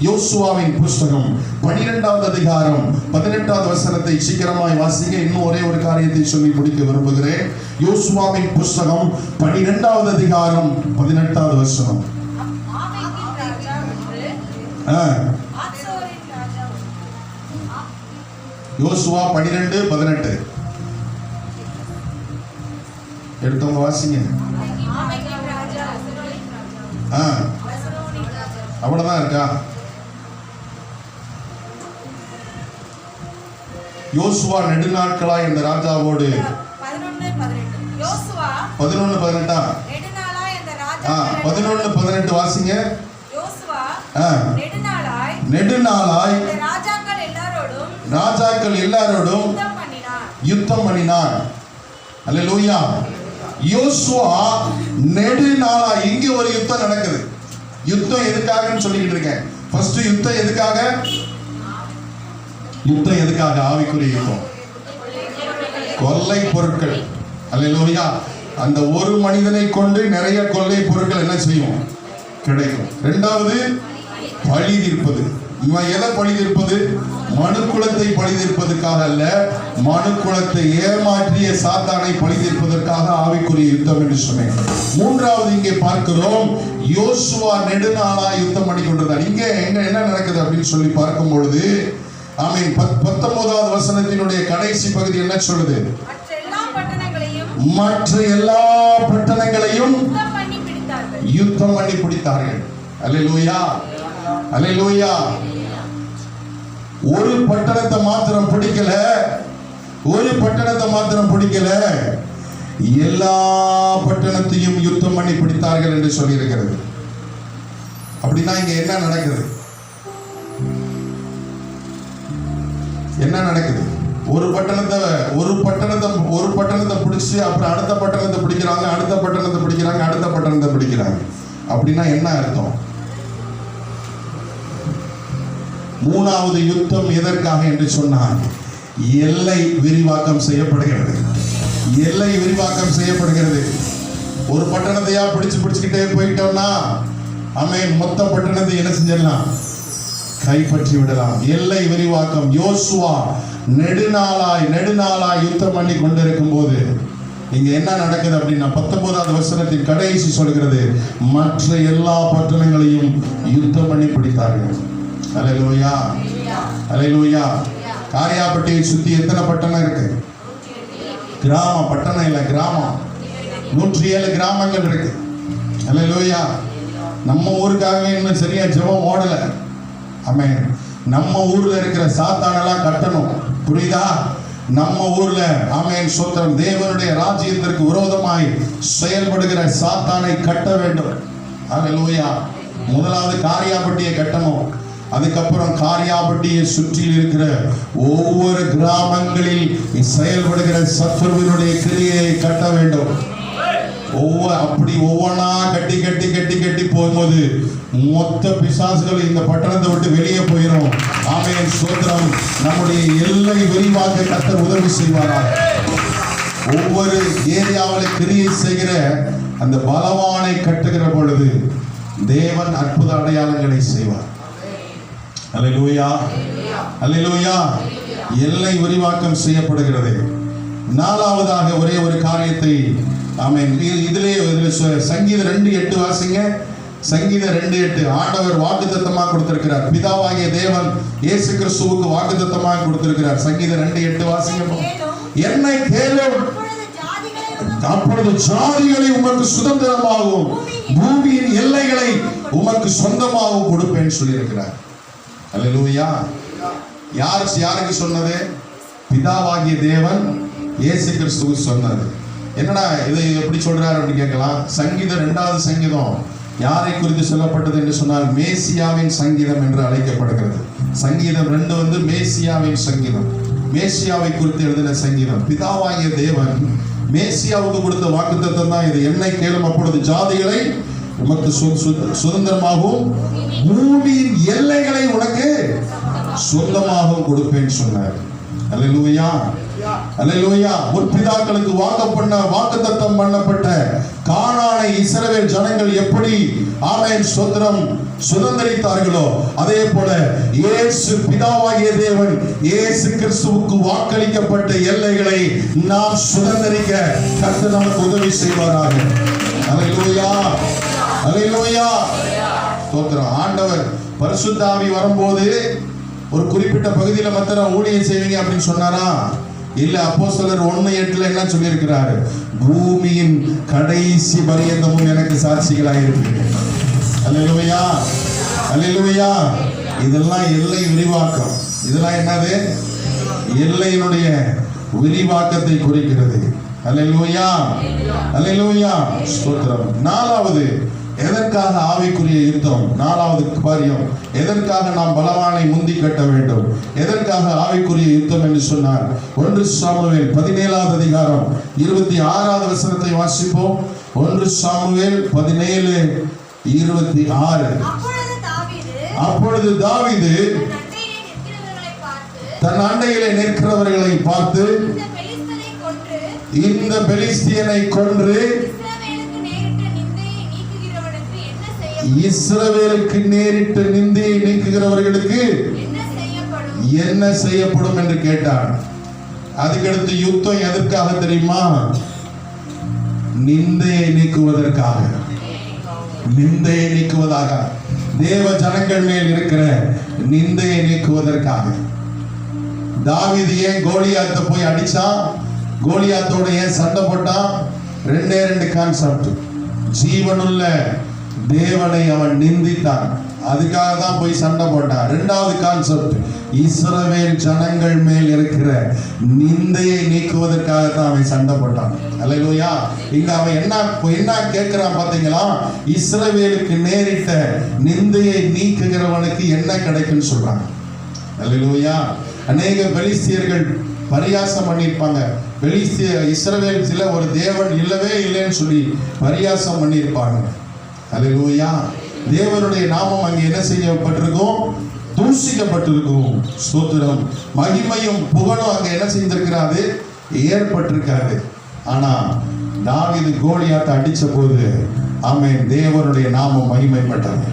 யோசுவாவின் புஸ்தகம் 12வது அதிகாரம் 18வது வசனத்தை சீக்கிரமாய் வாசிங்க. இன்னும் ஒரே ஒரு காரியத்தை சொல்லி முடிக்க விரும்புகிறேன். யோசுவாவின் புஸ்தகம் 12வது அதிகாரம் 18வது வசனம். யோசுவா 12:18 எடுத்தவங்க வாசிங்க. அவ்வளவுதான் இருக்கா? யோசுவா நெடுநாட்களா இந்த ராஜாவோடு 11:18 11:18 வாசிங்க. நெடுநாளாய் ராஜாக்கள் எல்லாரோடும் யுத்தம் பண்ணினார். அல்லேலூயா. யோசுவா நெடுநாளா, இங்க ஒரு யுத்தம் நடக்குது. யுத்தம் எதுக்காகன்னு சொல்லிக்கிட்டு இருக்கேன். ஃபர்ஸ்ட் யுத்தம் எதுக்காக? யுத்தம் எதுக்காக? ஆவிக்குரிய யுத்தம். கொள்ளை பொருட்கள். அல்லேலூயா. அந்த ஒரு மனிதனை கொண்டு நிறைய கொள்ளை பொருட்கள் என்ன செய்யும்? கிடைக்கும். 2வது பழி தீர்ப்பது. இவன் எதை பழி தீர்ப்பது? மனுக்குலத்தை பழி தீர்ப்பதற்காக அல்ல, மனுக்குலத்தை ஏமாற்றிய சாத்தானை பழி தீர்ப்பதற்காக ஆவிக்குரிய யுத்தம் என்று சொன்னேன். 3வது இங்கே பார்க்கிறோம், யோசுவா நெடுநாளா யுத்தம் பண்ணி கொண்டிருந்தார். இங்கே என்ன நடக்குது அப்படின்னு சொல்லி பார்க்கும் பொழுது, ஆமென், 19வது வசனத்தினுடைய கடைசி பகுதி என்ன சொல்லுது? மற்ற எல்லா பட்டணங்களையும் யுத்தம் பண்ணி பிடித்தார்கள். அல்லேலூயா, அல்லேலூயா. ஒரு பட்டணத்தை மாத்திரம் பிடிக்கல, ஒரு பட்டணத்தை மாத்திரம் பிடிக்கல, எல்லா பட்டணத்தையும் யுத்தம் பண்ணி பிடித்தார்கள் என்று சொல்லி இருக்கிறது. அப்படின்னா இங்க என்ன நடக்குது? என்ன நடக்குது? ஒரு பட்டணத்தை பிடிச்சு அப்புறம் அடுத்த பட்டணத்தை பிடிக்கிறாங்க, அடுத்த பட்டணத்தை பிடிக்கிறாங்க, அடுத்த பட்டணத்தை பிடிக்கிறாங்க. அப்படின்னா என்ன அர்த்தம்? மூணாவது யுத்தம் எதற்காக என்று சொன்னால் எல்லை விரிவாக்கம் செய்யப்படுகிறது. எல்லை விரிவாக்கம் செய்யப்படுகிறது. ஒரு பட்டணத்தையா பிடிச்சுக்கிட்டே போயிட்டோம்னா ஆமென், மொத்த பட்டணத்தை என்ன செஞ்சிடலாம்? கைப்பற்றி விடலாம். எல்லை விரிவாக்கம். யோசுவா நெடுநாளாய் யுத்தம் பண்ணி கொண்டிருக்கும் போது இங்க என்ன நடக்குது அப்படின்னா 19வது வசனத்தின் கடைசி சொல்கிறது, மற்ற எல்லா பட்டணங்களையும் யுத்தம் பண்ணி பிடித்தார்கள். அல்லேலூயா, அல்லேலூயா. காரியாபட்டியை சுத்தி எத்தனை பட்டணம் இருக்கு? கிராமம், பட்டணம் இல்ல, கிராமம். 107 கிராமங்கள் இருக்கு. அல்லேலூயா. நம்ம ஊருக்காக இன்னும் சரியா ஜெபம் ஓடல. ஆமென். நம்ம ஊர்ல இருக்கிற சாத்தானெல்லாம் கட்டணும். புரியுதா? நம்ம ஊர்ல ஆமென் ஸ்தோத்திரம், தேவனுடைய ராஜ்யத்திற்கு விரோதமாய் செயல்படுகிற சாத்தானை கட்ட வேண்டும். அல்லேலூயா. முதலாவது காரியாபட்டியை கட்டணும். அதுக்கப்புறம் காரியாபட்டியை சுற்றி இருக்கிற ஒவ்வொரு கிராமங்களில் செயல்படுகிற சத்துருவினுடைய கிரியையை கட்ட வேண்டும். அப்படி ஒவ்வொன்னா கட்டி கட்டி கட்டி கட்டி போகும்போது மொத்த பிசாசுகள் இந்த பட்டணத்தை விட்டு வெளியே போயிடும். ஆமென் ஸ்தோத்திரம். நம்முடைய எல்லை விரிவாக்க கர்த்தர் உதவி செய்வாராக. ஒவ்வொரு ஏரியாவில் கிரியை செய்கிற அந்த பலவானை கட்டுகிற பொழுது தேவன் அற்புத அடையாளங்களை செய்வார். அல்லேலூயா, அல்லேலூயா. எல்லை விரிவாக்கம் செய்யப்படுகிறது. நாலாவதாக ஒரே ஒரு காரியத்தை ஆமென், இதிலே சங்கீதம் 2:8 வாசிங்க. சங்கீதம் 2:8 ஆண்டவர் வாக்குத்தத்தமாக கொடுத்திருக்கிறார். பிதாவாகிய தேவன் இயேசு கிறிஸ்துவுக்கு வாக்குத்தத்தமாக கொடுத்திருக்கிறார். சங்கீதம் 2:8 வாசிங்க. என்னை கேளும், அப்பொழுது ஜாதிகளை உமக்கு சுதந்திரமாகவும் பூமியின் எல்லைகளை உமக்கு சொந்தமாகவும் கொடுப்பேன்னு சொல்லி இருக்கிறார். அல்லேலூயா. யாருக்கு சொன்னது? பிதாவாகிய தேவன் இயேசு கிறிஸ்துவுக்கு சொன்னது. என்னடா இது எப்படி சொல்றாரு அப்படின்னு கேட்கலாம். சங்கீதம் 2வது சங்கீதம் யாரை குறித்து சொல்லப்பட்டது என்று சொன்னால் மேசியாவின் சங்கீதம் என்று அழைக்கப்படுகிறது. சங்கீதம் 2 வந்து மேசியாவின் சங்கீதம், மேசியாவை குறித்து எழுதின சங்கீதம். பிதாவாகிய தேவன் மேசியாவுக்கு கொடுத்த வாக்குத்தத்தம் தான் இது. என்னை கேளும், அப்பொழுது ஜாதிகளை உமக்கு சுதந்திரமாகவும் பூமியின் எல்லைகளை உனக்கு சொந்தமாகவும் கொடுப்பேன் சொன்னார். அல்லேலூயா, அல்லேலூயா. முற்பிதாக்களுக்கு வாக்குத்தத்தம் பண்ணப்பட்ட கானானை இஸ்ரவேல் ஜனங்கள் எப்படி ஆமென் ஸ்தோத்திரம் சுதந்தரித்தார்களோ அதே போல இயேசு பிதாவாகிய தேவன் இயேசு கிறிஸ்துவுக்கு வாக்களிக்கப்பட்ட எல்லைகளை நாம் சுதந்தரிக்க கர்த்தர் நமக்கு உதவி செய்வாராக. அல்லேலூயா, அல்லேலூயா. ஸ்தோத்திரம். ஆண்டவர் பரிசுத்த ஆவி வரும்போது ஒரு குறிப்பிட்ட பகுதியில் மாத்திரம் ஊழியம் செய்வீங்க அப்படின்னு சொன்னாரா? இல்ல. அப்போஸ்தலர் 1:8 என்ன சொல்லி இருக்கிறாரு? பூமியின் கடைசி பரியந்தமும் எனக்கு சாட்சிகளாக இருப்பீங்க. அல்லேலூயா, அல்லேலூயா. இதெல்லாம் எல்லை விரிவாக்கம். இதெல்லாம் என்னது? எல்லையினுடைய விரிவாக்கத்தை குறிக்கிறது. அல்லேலூயா, அல்லேலூயா. ஸ்தோத்திரம். நாலாவது, எதற்காக ஆவிக்குரிய யுத்தம்? நாலாவது காரியம், எதற்காக நாம் பலவானை முந்தி கட்ட வேண்டும்? எதற்காக ஆவிக்குரிய யுத்தம் என்று சொன்னார்? 1 சாமுவேல் 17வது அதிகாரம் 26வது வசனத்தை வாசிப்போம். 1 சாமுவேல் 17:26. அப்பொழுது தாவீது தன் அண்டையிலே நிற்கிறவர்களை பார்த்து இந்த பெலிஸ்தியனை கொன்று இஸ்ரவேலுக்கு நேரிட்ட நிந்தையை நீக்குகிறவர்களுக்கு என்ன செய்யப்படும் என்று கேட்டார். அதுக்கடுத்து யுத்தம் எதற்காக தெரியுமா? நிந்தையை நீக்குவதற்காக. நிந்தையை நீக்குவதாக, தேவ ஜனங்கள் மேல் இருக்கிற நிந்தையை நீக்குவதற்காக. தாவீது ஏன் கோலியாத்தை போய் அடிச்சான்? கோலியாத்தோட ஏன் சண்டை போட்டான்? 2 கான்செப்ட். ஜீவனுள்ள தேவனை அவன் நிந்தித்தான். அதுக்காக தான் போய் சண்டை போட்டான். ரெண்டாவது கான்செப்ட், இஸ்ரவேல் ஜனங்கள் மேல் இருக்கிற நிந்தையை நீக்குவதற்காக தான் அவன் சண்டை போட்டான். அல்லேலூயா. இங்க அவன் என்ன கேட்கிறான் பாத்தீங்களா? இஸ்ரவேலுக்கு நேரிட்ட நிந்தையை நீக்குகிறவனுக்கு என்ன கிடைக்குன்னு சொல்றாங்க. அல்லேலூயா. அநேக பெலிஸ்தியர்கள் பரியாசம் பண்ணியிருப்பாங்க. இஸ்ரவேல் சில ஒரு தேவன் இல்லவே இல்லைன்னு சொல்லி பரியாசம் பண்ணியிருப்பாங்க. அல்லேலூயா. தேவனுடைய நாமம் அங்கே என்ன செய்யப்பட்டிருக்கும்? தூஷிக்கப்பட்டிருக்கும். ஸ்தோத்திரம். மகிமையும் புகழும் அங்கே என்ன செஞ்சிருக்கிறாரு? ஏற்பட்டிருக்காரு. ஆனா தாவீது கோலியாத்தை அடிச்ச போது ஆமென், தேவனுடைய நாமம் மகிமைப்பட்டது.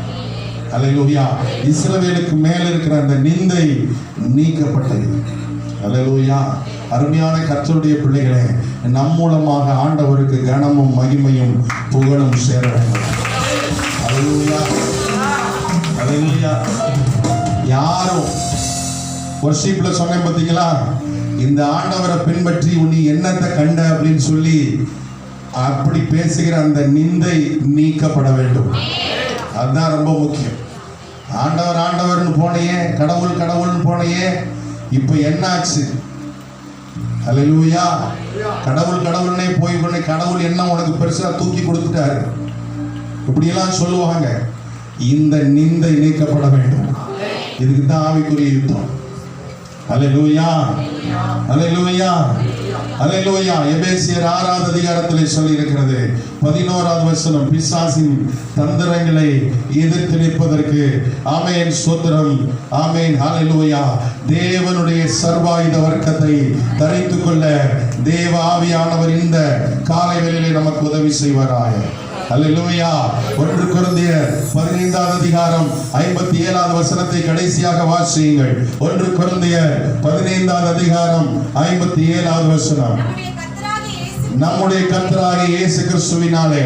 அல்லேலூயா. இஸ்ரவேலுக்கு மேல் இருக்கிற அந்த நிந்தை நீக்கப்பட்டது. அல்லேலூயா. அருமையான கர்த்தருடைய பிள்ளைகளே, நம் மூலமாக ஆண்டவருக்கு கனமும் மகிமையும் புகழும் சேர வேண்டும். அல்லேலூயா. அல்லேலூயா. யாரும் வர்ஷிப்ல சொன்னேன் பாத்தீங்களா? இந்த ஆண்டவரை பின்பற்றி நீ என்னத்தை கண்ட அப்படின்னு சொல்லி அப்படி பேசுகிற அந்த நிந்தை நீக்கப்பட வேண்டும். அதுதான் ரொம்ப முக்கியம். ஆண்டவர் ஆண்டவர்னு போனையே, கடவுள் கடவுள்னு போனையே, இப்ப என்னாச்சு? அல்லேலூயா. கடவுள் கடவுள்னே போய் கடவுள் என்ன உனக்கு பெருசா தூக்கி கொடுத்துட்டாரு இப்படியெல்லாம் சொல்லுவாங்க. இந்த நிந்தை நீக்கப்பட வேண்டும். இதுக்கு தான் ஆவிக்குரிய யுத்தம். அல்லேலூயா. அல்லேலூயா. அல்லேலூயா. எபேசியர் 6வது அதிகாரத்திலே சொல்லி இருக்கிறது 11வது வசனம், பிசாசின் தந்திரங்களை எதிர்த்து நிற்பதற்கு ஆமென், ஸ்தோத்திரம், ஆமென், ஹல்லேலூயா, தேவனுடைய சர்வாயுத வர்க்கத்தை தரித்துக் கொள்ள தேவ ஆவியானவர் இந்த காலை வேளையிலே நமக்கு உதவி செய்வாராக. அல்லேலூயா. 1 கொரிந்தியர் 15வது அதிகாரம் 57வது வசனத்தை கடைசியாக வாசியுங்கள். 1 கொரிந்தியர் 15வது அதிகாரம் 57வது வசனம். நம்முடைய கர்த்தராகிய இயேசு கிறிஸ்துவினாலே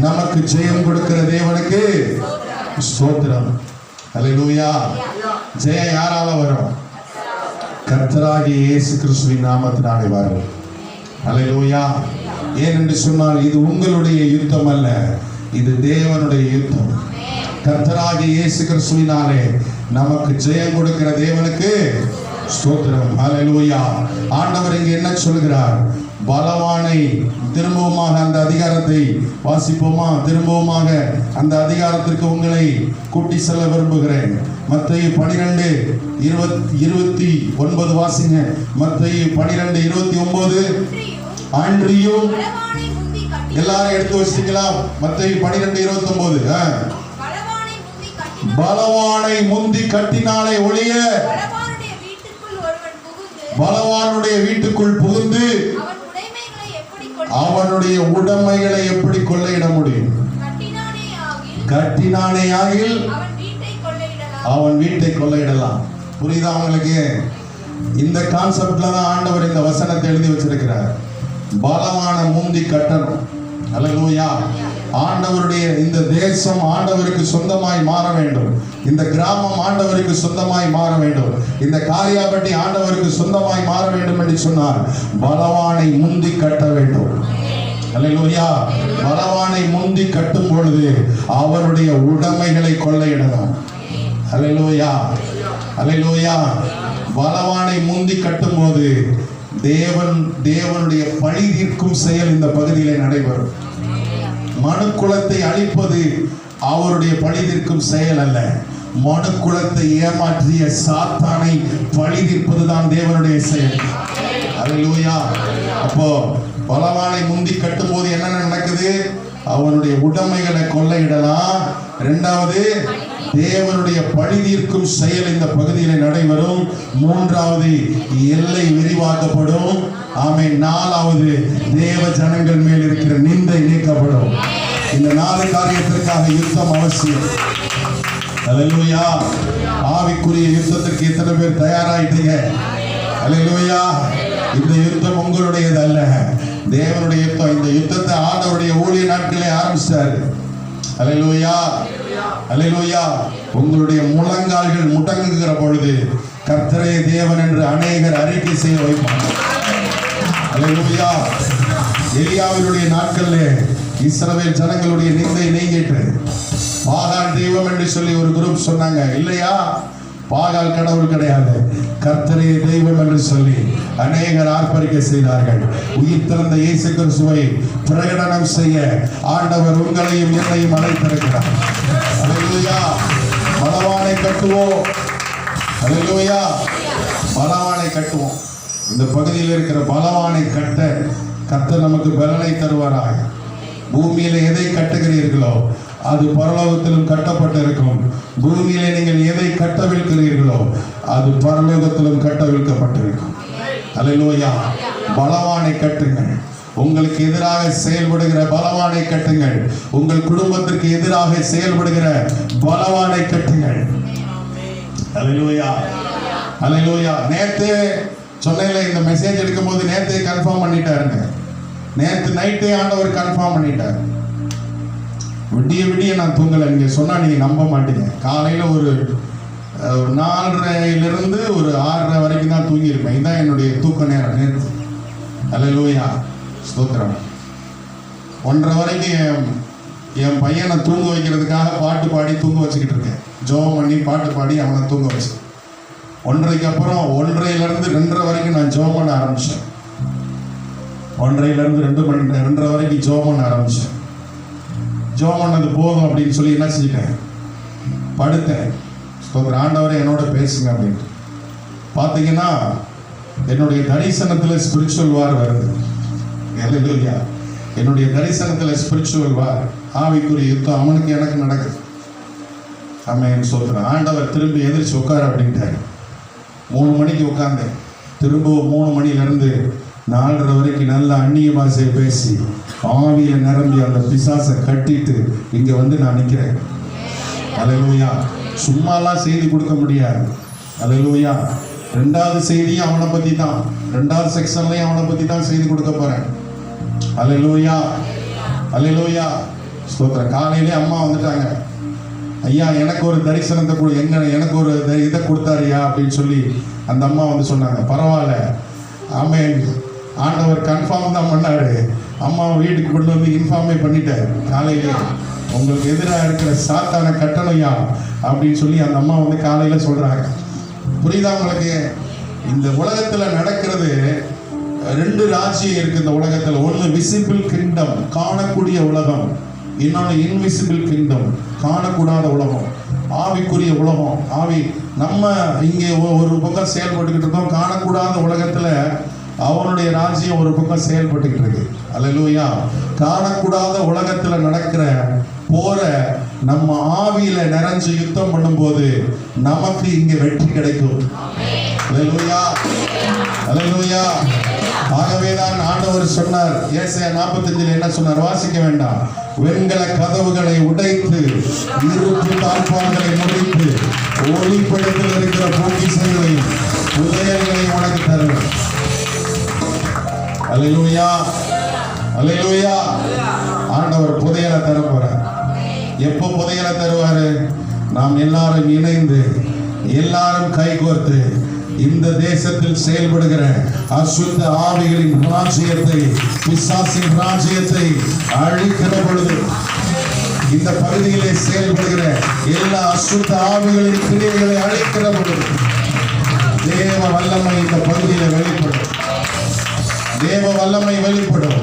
நமக்கு ஜெயம் கொடுக்கிற தேவனுக்கு ஸ்தோத்திரம். அல்லேலூயா. ஜெயம் யாரால வரும்? கர்த்தராகிய இயேசு கிறிஸ்துவின் நாமத்தினாலே வரும். அல்லேலூயா. ஏனென்று சொன்னால் இது உங்களுடைய யுத்தம் அல்ல, இது தேவனுடைய யுத்தம். கர்த்தராகிய இயேசு கிறிஸ்துவினாலே நமக்கு ஜெயம் கொடுக்கிற தேவனுக்கு ஸ்தோத்திரம். ஹல்லேலூயா. ஆண்டவர் இங்கே என்ன சொல்கிறார்? பலவானை, திரும்பவுமாக அந்த அதிகாரத்தை வாசிப்போமா? திரும்பவுமாக அந்த அதிகாரத்திற்கு உங்களை கூட்டி செல்ல விரும்புகிறேன். மத்தேயு 12:29 வாசிங்க. மத்தேயு 12:29. அன்றியும் எல்லாரும் எடுத்து வச்சிட்டீங்களா? மத்தேயு 12:29. பலவானை முந்தி கட்டினாலே ஒழிய பலவானுடைய வீட்டுக்குள் புகுந்து அவனுடைய உடைமைகளை எப்படி கொள்ளையிட முடியும்? கட்டினானே ஆகில் அவன் வீட்டை கொள்ளையிடலாம். புரியுதா உங்களுக்கு? இந்த கான்செப்ட்ல தான் ஆண்டவர் இந்த வசனத்தை எழுதி வச்சிருக்கிறார். பலவான முந்தி கட்டணும். அல்லேலூயா. ஆண்டவருடைய இந்த தேசம் ஆண்டவருக்கு சொந்தமாய் மாற வேண்டும். இந்த கிராமம் ஆண்டவருக்கு சொந்தமாய் மாற வேண்டும். இந்த காரியாபட்டி ஆண்டவருக்கு சொந்தமாய் மாற வேண்டும் என்று சொன்னார் பலவானை முந்தி கட்ட வேண்டும். அல்லேலூயா. பலவானை முந்தி கட்டும் பொழுது அவருடைய உடைமைகளை கொள்ளையிடலாம். அல்லேலூயா. அல்லேலூயா. பலவானை முந்தி கட்டும் போது தேவனுடைய பழி தீர்க்கும் செயல் இந்த பகுதியிலே நடைபெறும். மனுக்குலத்தை அழிப்பது அவருடைய பழி தீர்க்கும் செயல் அல்ல. மனுக்குலத்தை ஏமாற்றிய சாத்தானை பழி தீர்ப்பதுதான் தேவனுடைய செயல். அல்லேலூயா. அப்போ பலவானை முந்தி கட்டும் போது என்ன நடக்குது? அவனுடைய உடைமைகளை கொள்ளையிடலாம். இரண்டாவது, தேவனுடைய பழி தீர்க்கும் செயல் இந்த பகுதியில் நடைபெறும். மூன்றாவது, எல்லை விரிவாக்கப்படும். ஆமென். நாலாவது, தேவ ஜனங்கள் மேல் இருக்கிற நிந்தை நீக்கப்படும். இந்த 4 காரியத்திற்காக யுத்தம் அவசியம். அல்லேலூயா. ஆவிக்குரிய யுத்தத்திற்கு எத்தனை பேர் தயாராயிட்டீங்க? அல்லேலூயா. இந்த யுத்தம் உங்களுடையது அல்ல, தேவனுடைய யுத்தம். இந்த யுத்தத்தை ஆண்டவருடைய ஊழிய நாட்களே ஆரம்பிச்சாரு. அல்லேலூயா. அல்லேலூயா. உங்களுடைய முழங்கால்கள் முடங்குகிற பொழுது கர்த்தரே தேவன் என்று அநேகர் அறிக்கை செய்ய வைப்பாங்க. அல்லேலூயா. எலியாவினுடைய நாட்களிலே இஸ்ரவேல் ஜனங்களுடைய நிந்தை நீங்கிட்டு பாகால் தெய்வம் என்று சொல்லி ஒரு குரூப் சொன்னாங்க. இல்லையா, பாகால் கடவுள் கிடையாது, கர்த்தரே தெய்வம் என்று சொல்லி அநேகர் ஆர்ப்பரிக்க செய்தார்கள். உயிர் திறந்த இயேசு கிறிஸ்துவை பிரகடனம் செய்ய ஆண்டவர் உங்களையும் என்னையும் அழைத்திருக்கிறார். அல்லேலூயா. பலவானை கட்டுவோம். அல்லேலூயா. பலவானை கட்டுவோம். இந்த பகுதியில் இருக்கிற பலவானை கட்ட கர்த்தர் நமக்கு பலனை தருவாராக. பூமியில எதை கட்டுகிறீர்களோ அது பரலோகத்திலும் கட்டப்பட்டிருக்கும். பூமியிலே நீங்கள் எதை கட்டவிழ்க்கிறீர்களோ அது பரலோகத்திலும் கட்டவிழ்க்கப்பட்டிருக்கும். அல்லேலூயா. பலவானை கட்டுங்கள். உங்களுக்கு எதிராக செயல்படுகிற பலவானை கட்டுங்கள். உங்கள் குடும்பத்திற்கு எதிராக செயல்படுகிற பலவானை கட்டுங்கள். அல்லேலூயா. அல்லேலூயா. நேத்து சொன்னையில இந்த மெசேஜ் எடுக்கும் போது நேத்தே கன்ஃபார்ம் பண்ணிட்டாருங்க. நேத்து நைட்டே ஆண்டவர் கன்ஃபார்ம் பண்ணிட்டார். விடிய விடிய நான் தூங்கலை. நீங்க சொன்னா நீங்க நம்ப மாட்டீங்க. காலையில ஒரு 4:30 ஒரு 6:30 வரைக்கும் தான் தூங்கி இருப்பேன். இதுதான் என்னுடைய தூக்க நேரம் நேற்று. அல்லேலூயா. ஸ்தோத்திரம். 1:30 வரைக்கும் என் பையனை தூங்க வைக்கிறதுக்காக பாட்டு பாடி தூங்க வச்சுக்கிட்டு இருக்கேன். ஜெபம் பண்ணி பாட்டு பாடி அவனை தூங்க வச்சு 1:30க்கு அப்புறம் 1:30 2:30 வரைக்கும் நான் ஜெபம் பண்ண ஆரம்பிச்சேன். 1:30 2:30 வரைக்கும் ஜெபம் பண்ண ஆரம்பிச்சேன். ஜெபம் பண்ணது போதும் அப்படின்னு சொல்லி என்ன செஞ்சுட்டேன், படுத்தேன். ஸ்தோத்திரம். ஆண்டவரே என்னோட பேசுங்க அப்படின்ட்டு. பார்த்தீங்கன்னா என்னுடைய தரிசனத்தில் ஸ்பிரிச்சுவல் வார் வருது. அல்லேலூயா. என்னுடைய தரிசனத்தில் ஸ்பிரிச்சுவல் வார், ஆவிக்குரிய யுத்தம் அவனுக்கு எனக்கு நடக்குது. ஆமென். ஸ்தோத்திரம். ஆண்டவர் திரும்பி எதிர்த்து உட்கார அப்படின்ட்டாரு. 3 மணிக்கு உட்கார்ந்தேன். திரும்பவும் 3 மணிலேருந்து 4:30 வரைக்கும் நல்ல அந்நிய பாஷையை பேசி ஆவியில நிரம்பி அந்த பிசாசை கட்டிட்டு இங்க வந்து நான் நிற்கிறேன். அல்லேலூயா. சும்மாலாம் செய்தி கொடுக்க முடியாது. அல்லேலூயா. 2வது செய்தியும் அவனை பத்தி தான். 2வது செக்ஷன்லையும் அவனை பத்தி தான் செய்தி கொடுக்க போறேன். அல்லேலூயா. அல்லேலூயா. ஸ்தோத்திரம். காலையிலே அம்மா வந்துட்டாங்க. ஐயா எனக்கு ஒரு தரிசனத்தை எனக்கு ஒரு இதை கொடுத்தாருயா அப்படின்னு சொல்லி அந்த அம்மா வந்து சொன்னாங்க. பரவாயில்ல, ஆமென். ஆண்டவர் கன்ஃபார்ம் தான் பண்ணாரு. அம்மா வீட்டுக்கு கொண்டு வந்து இன்ஃபார்மே பண்ணிட்டார். காலையிலே உங்களுக்கு எதிராக இருக்கிற சாத்தான கட்டணையா அப்படின்னு சொல்லி அந்த அம்மா வந்து காலையில சொல்றாங்க. புரியுதா உங்களுக்கு? இந்த உலகத்துல நடக்கிறது 2 ராஜ்யம் இருக்கு இந்த உலகத்துல. ஒன்று விசிபிள் கிங்டம், காணக்கூடிய உலகம். இன்னொன்று இன்விசிபிள் கிங்டம், காணக்கூடாத உலகம், ஆவிக்குரிய உலகம். ஆவி நம்ம இங்கே ஒரு பக்கம் செயல்பட்டுக்கிட்டு இருக்கோம். காணக்கூடாத உலகத்துல அவனுடைய ராஜ்யம் ஒரு பக்கம் செயல்பட்டுக்கிட்டு இருக்கு. அல்லேலூயா. காணக்கூடாத உலகத்துல நடக்கிற போற நம்ம ஆவியில நிறைஞ்சு யுத்தம் பண்ணும்போது நமக்கு இங்க வெற்றி கிடைக்கும். அல்லேலூயா. அல்லேலூயா. ஆகவேதான் ஆண்டவர் சொன்னார், ஏசாயா 45 என்ன சொன்னார்? வாசிக்க வேண்டாம். வெண்கல கதவுகளை உடைத்து இருப்பு தாழ்பான்களை முடித்து ஒளிப்படத்தில் இருக்கிற பொக்கிஷங்களையும் புதையல்களையும் உனக்கு தருவேன். அல்லேலூயா. அல்லேலூயா. ஆண்டவர் புதையலை தர போறார். எப்போ புதையலை தருவாரு? நாம் எல்லாரும் இணைந்து எல்லாரும் கைகோர்த்து இந்த தேசத்தில் செயல்படுகிற அசுத்த ஆவிகளின் ராஜ்யத்தை, பிசாசின் ராஜ்யத்தை அழிக்கிற பொழுது, இந்த பகுதியிலே செயல்படுகிற எல்லா அசுத்த ஆவிகளின் கிரியைகளை அழிக்கிற பொழுது தேவ வல்லமை இந்த பகுதியில் வெளிப்படும். தேவ வல்லமை வெளிப்படும்.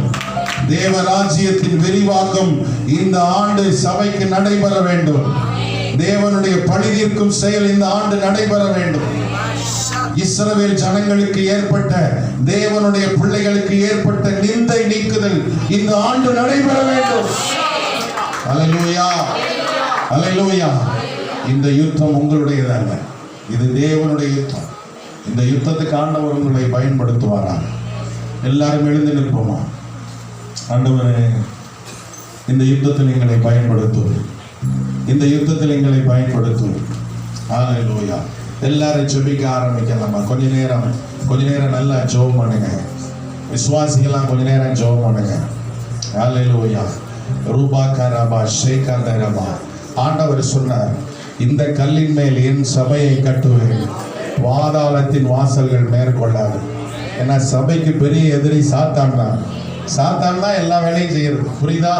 தேவ ராஜ்யத்தின் விரிவாக்கம் இந்த ஆண்டு சபைக்கு நடைபெற வேண்டும். தேவனுடைய பழிதீர்க்கும் செயல் இந்த ஆண்டு நடைபெற வேண்டும். இஸ்ரவேல் ஜனங்களுக்கு ஏற்பட்ட, தேவனுடைய பிள்ளைகளுக்கு ஏற்பட்ட நிந்தை நீக்குதல் இந்த ஆண்டு நடைபெற வேண்டும். அல்லேலூயா. அல்லேலூயா. இந்த யுத்தம் உங்களுடையதல்ல, இது தேவனுடைய யுத்தம். இந்த யுத்தத்துக்கு ஆண்டவர் உங்களை பயன்படுத்துவாரா? எல்லாரும் எழுந்து நிற்போமா? ஆண்டவரே, இந்த யுத்தத்தில் எங்களை பயன்படுத்தும். இந்த யுத்தத்தில் எங்களை பயன்படுத்தும். அல்லேலூயா. எல்லாரும் ஜெபிக்க ஆரம்பிக்கலாமா? கொஞ்ச நேரம் நல்லா ஜெபம் பண்ணுங்க. விசுவாசிகளாம் கொஞ்ச நேரம் ஜெபம் பண்ணுங்க. அல்லேலூயா. ரூபா கரபா ஷேகரபா. ஆண்டவர் சொன்னார், இந்த கல்லின் மேல் என் சபையை கட்டுவேன், பாதாளத்தின் வாசல்கள் மேற்கொள்ளாது. ஏன்னா சபைக்கு பெரிய எதிரி சாத்தான் தான். சாத்தான் தான் எல்லா வேலையும் செய்யறது. புரியுதா?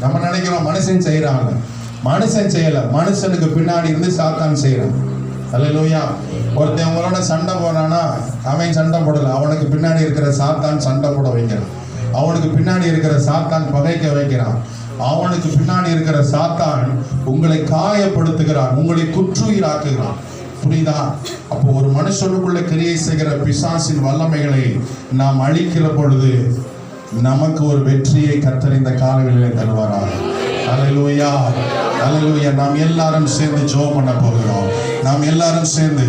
நம்ம நினைக்கிறோம் மனுஷன் செய்யறாங்க. மனுஷன் செய்யல, மனுஷனுக்கு பின்னாடி இருந்து சாத்தான் செய்யறான். அல்லேலூயா. ஒருத்தன் உங்களோட சண்டை போறானா, அவன் சண்டை போடல, அவனுக்கு பின்னாடி இருக்கிற சாத்தான் சண்டை போட வைக்கிறான். அவனுக்கு பின்னாடி இருக்கிற சாத்தான் பகைக்க வைக்கிறான். அவனுக்கு பின்னாடி இருக்கிற சாத்தான் உங்களை காயப்படுத்துகிறான், உங்களை குற்றுயிராக்குகிறான். புரியுதா? அப்போ ஒரு மனுஷனுக்குள்ள கிரியை செய்கிற பிசாசின் வல்லமைகளை நாம் அழிக்கிற பொழுது நமக்கு ஒரு வெற்றியை கர்த்தர் இந்த காலங்களிலே தருவாராக. அல்லேலூயா, அல்லேலூயா. நாம் எல்லாரும் சேர்ந்து ஜெபம் பண்ண போகிறோம். நாம் எல்லாரும் சேர்ந்து